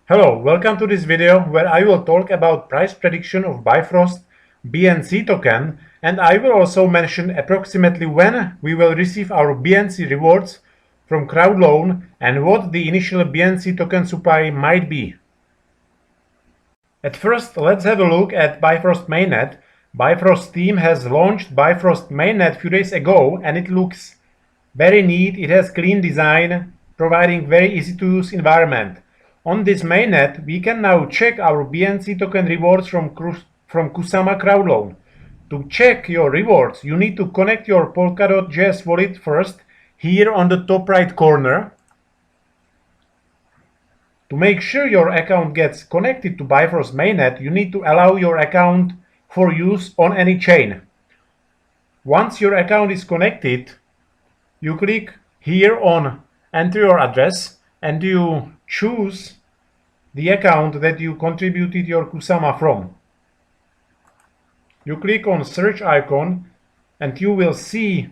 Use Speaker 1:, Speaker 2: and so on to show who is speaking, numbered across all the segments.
Speaker 1: Hello, welcome to this video where I will talk about price prediction of Bifrost BNC token, and I will also mention approximately when we will receive our BNC rewards from crowd loan and what the initial BNC token supply might be. At first, let's have a look at Bifrost mainnet. Bifrost team has launched Bifrost mainnet a few days ago and it looks very neat. It has clean design, providing very easy to use environment. On this mainnet, we can now check our BNC token rewards from Kusama crowd loan. To check your rewards, you need to connect your Polkadot JS wallet first, here on the top right corner. To make sure your account gets connected to Bifrost mainnet, you need to allow your account for use on any chain. Once your account is connected, you click here on enter your address and you choose the account that you contributed your Kusama from. You click on search icon and you will see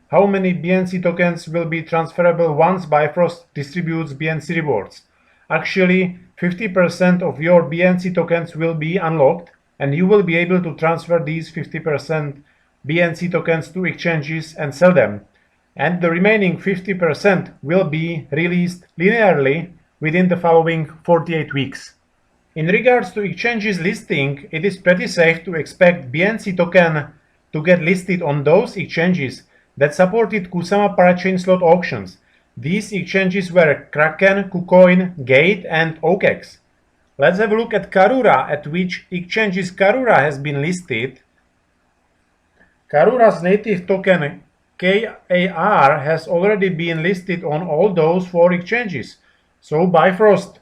Speaker 1: how many BNC tokens will be transferable once Bifrost distributes BNC rewards. Actually, 50% of your BNC tokens will be unlocked and you will be able to transfer these 50% BNC tokens to exchanges and sell them. And the remaining 50% will be released linearly within the following 48 weeks. In regards to exchanges listing, it is pretty safe to expect BNC token to get listed on those exchanges that supported Kusama Parachain Auctions. These exchanges were Kraken, KuCoin, Gate and OKEx. Let's have a look at Karura, at which exchanges Karura has been listed. Karura's native token KAR has already been listed on all those 4 exchanges. So Bifrost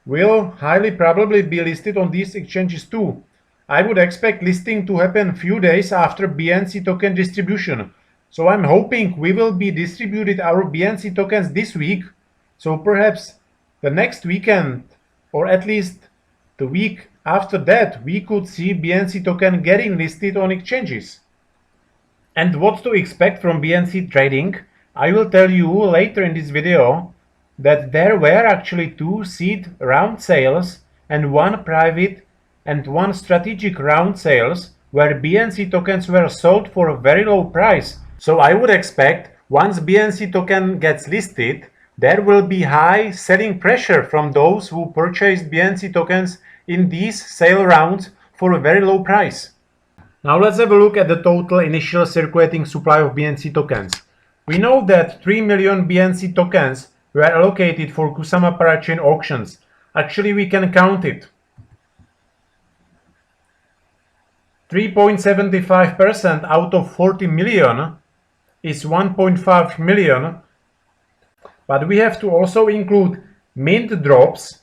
Speaker 1: will highly probably be listed on these exchanges too. I would expect listing to happen few days after BNC token distribution. So I'm hoping we will be distributed our BNC tokens this week. So perhaps the next weekend or at least the week after that we could see BNC token getting listed on exchanges. And what to expect from BNC trading, I will tell you later in this video that there were actually 2 seed round sales and 1 private and 1 strategic round sales where BNC tokens were sold for a very low price. So I would expect once BNC token gets listed, there will be high selling pressure from those who purchased BNC tokens in these sale rounds for a very low price. Now let's have a look at the total initial circulating supply of BNC tokens. We know that 3 million BNC tokens were allocated for Kusama Parachain Auctions. Actually, we can count it. 3.75% out of 40 million is 1.5 million, but we have to also include mint drops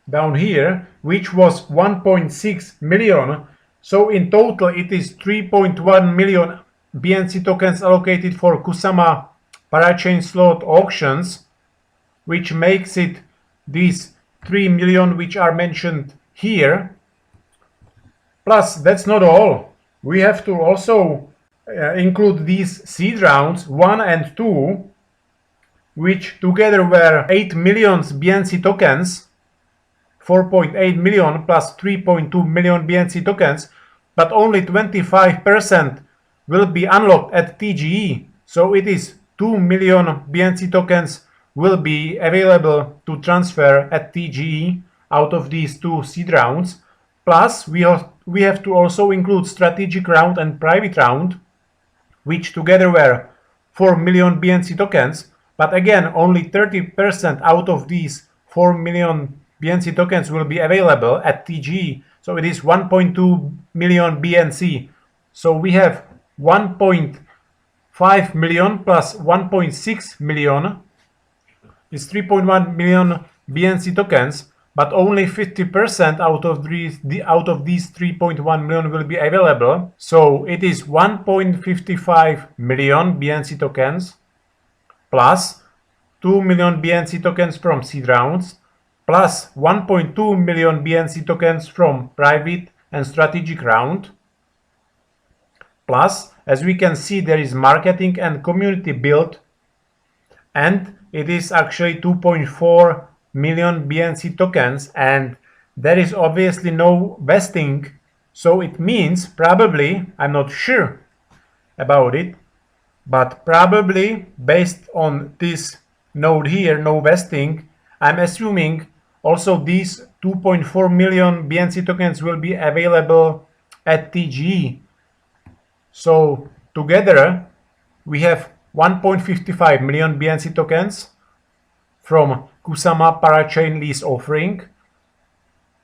Speaker 1: down here, which was 1.6 million. So in total it is 3.1 million BNC tokens allocated for Kusama Parachain Auctions, which makes it these 3 million which are mentioned here. Plus, that's not all. We have to also include these seed rounds 1 and 2, which together were 8 million BNC tokens, 4.8 million plus 3.2 million BNC tokens, but only 25% will be unlocked at TGE. So it is 2 million BNC tokens will be available to transfer at TGE out of these 2 seed rounds. Plus, we have to also include strategic round and private round, which together were 4 million BNC tokens. But again, only 30% out of these 4 million BNC tokens will be available at TGE. So it is 1.2 million BNC. So we have 1.5 million plus 1.6 million is 3.1 million BNC tokens, but only 50% out of these 3.1 million will be available. So it is 1.55 million BNC tokens plus 2 million BNC tokens from seed rounds plus 1.2 million BNC tokens from private and strategic round. Plus, as we can see, there is marketing and community build, and it is actually 2.4 million BNC tokens, and there is obviously no vesting, so it means probably, I'm not sure about it, but probably based on this node here, no vesting, I'm assuming also these 2.4 million BNC tokens will be available at TGE. So together we have 1.55 million BNC tokens from Kusama Parachain lease offering,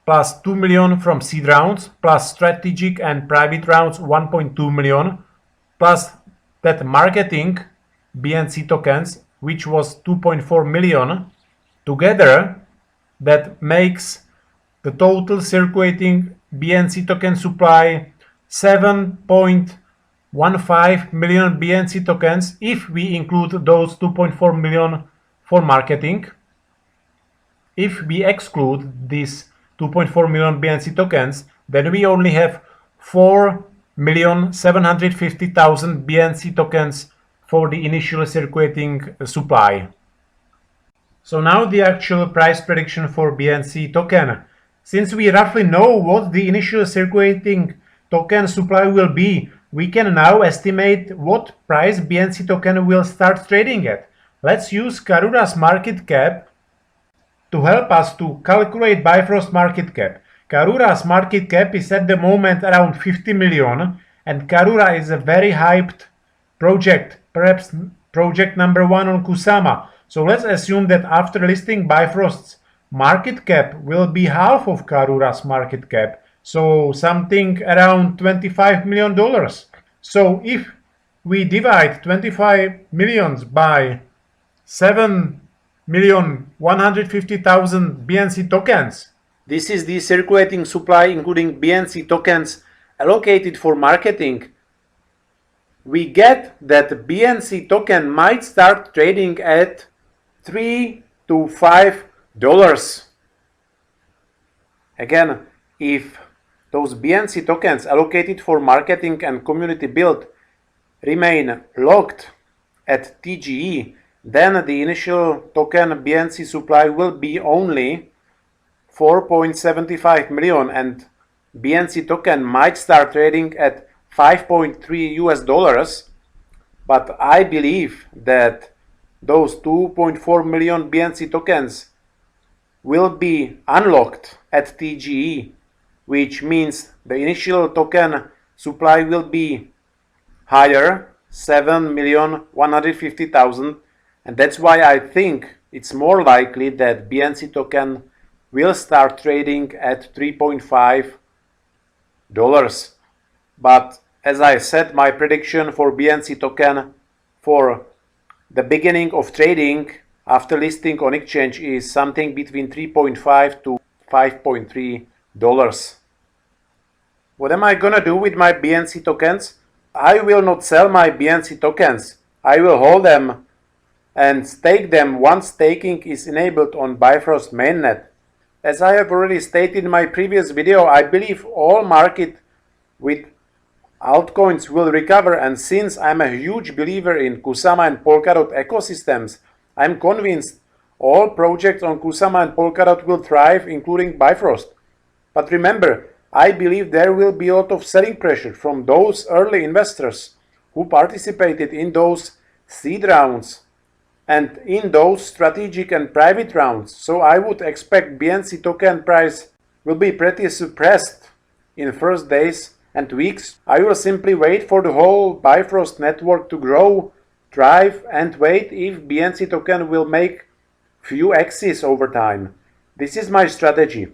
Speaker 1: plus 2 million from seed rounds, plus strategic and private rounds 1.2 million, plus that marketing BNC tokens, which was 2.4 million. Together, that makes the total circulating BNC token supply 7.15 million BNC tokens if we include those 2.4 million for marketing. If we exclude these 2.4 million BNC tokens, then we only have 4,750,000 BNC tokens for the initial circulating supply. So now the actual price prediction for BNC token. Since we roughly know what the initial circulating token supply will be, we can now estimate what price BNC token will start trading at. Let's use Karura's market cap to help us to calculate Bifrost market cap. Karura's market cap is at the moment around 50 million, and Karura is a very hyped project, perhaps project number one on Kusama. So let's assume that after listing Bifrost's market cap will be half of Karura's market cap, so something around $25 million. So if we divide 25 millions by 7,150,000 BNC tokens, this is the circulating supply including BNC tokens allocated for marketing, we get that BNC token might start trading at $3 to $5. Again, if those BNC tokens allocated for marketing and community build remain locked at TGE, then the initial token BNC supply will be only 4.75 million and BNC token might start trading at $5.3, but I believe that those 2.4 million BNC tokens will be unlocked at TGE, which means the initial token supply will be higher, 7,150,000, and that's why I think it's more likely that BNC token will start trading at $3.5. But as I said, my prediction for BNC token for the beginning of trading after listing on exchange is something between $3.5 to $5.3. What am I gonna do with my BNC tokens? I will not sell my BNC tokens. I will hold them and stake them once staking is enabled on Bifrost mainnet. As I have already stated in my previous video, I believe all market with altcoins will recover, and since I'm a huge believer in Kusama and Polkadot ecosystems, I'm convinced all projects on Kusama and Polkadot will thrive, including Bifrost. But remember, I believe there will be a lot of selling pressure from those early investors who participated in those seed rounds and in those strategic and private rounds. So I would expect BNC token price will be pretty suppressed in first days and weeks. I will simply wait for the whole Bifrost network to grow, thrive, and wait if BNC token will make few X's over time. This is my strategy.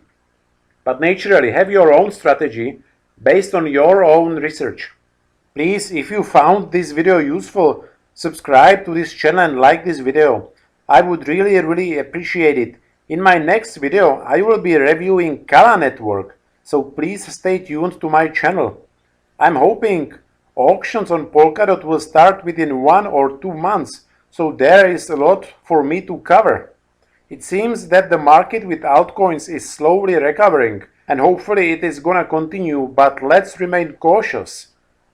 Speaker 1: But naturally, have your own strategy based on your own research. Please, if you found this video useful, subscribe to this channel and like this video. I would really appreciate it. In my next video, I will be reviewing Kusama Network, so please stay tuned to my channel. I'm hoping auctions on Polkadot will start within 1 or 2 months, so there is a lot for me to cover. It seems that the market with altcoins is slowly recovering, and hopefully it is gonna continue, but let's remain cautious.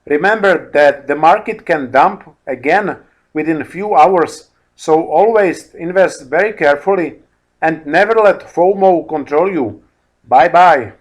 Speaker 1: Remember that the market can dump again within a few hours, so always invest very carefully and never let FOMO control you. Bye bye.